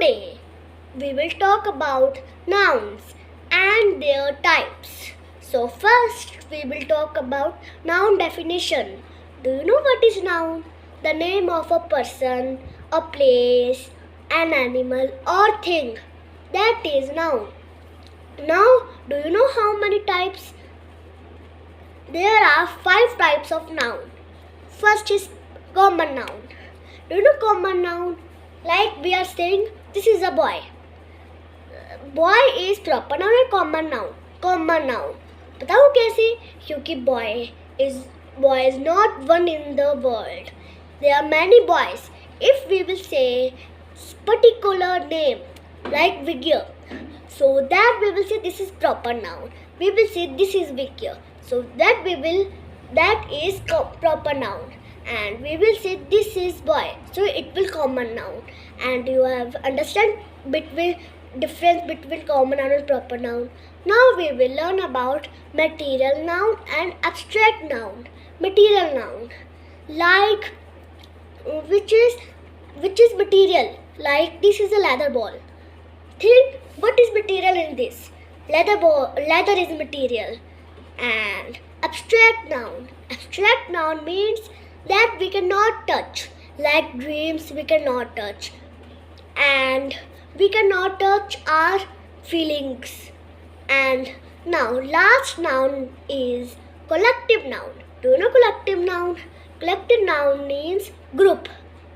Today we will talk about nouns and their types. So first we will talk about noun definition. Do you know what is noun? The name of a person, a place, an animal or thing. That is noun. Now, do you know how many types? There are 5 types of noun. First is common noun. Do you know common noun? Like we are saying, this is a boy. Boy is proper noun or common noun? Common noun. बताओ कैसे? क्योंकि boy is not one in the world. There are many boys. If we will say particular name like Vigya, so that we will say this is proper noun. We will say this is Vigya. So that is proper noun. And we will say this is boy. So it will common noun. And you have understand difference between common noun and proper noun. Now we will learn about material noun and abstract noun. Material noun, like which is material. Like this is a leather ball. Think what is material in this? Leather is material. And abstract noun means that we cannot touch. Like dreams we cannot touch. And we cannot touch our feelings. And now last noun is collective noun. Do you know collective noun? Collective noun means group.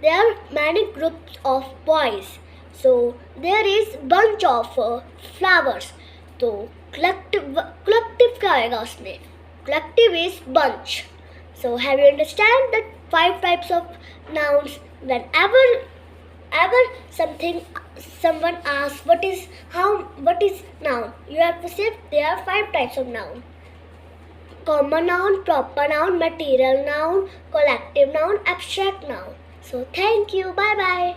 There are many groups of boys. So there is bunch of flowers. So collective क्या आएगा उसमें? Collective is bunch. So have you understand the 5 types of nouns? Whenever someone asks what is noun, you have to say there are 5 types of noun. Common noun, proper noun, material noun, collective noun, abstract noun. So thank you. Bye bye.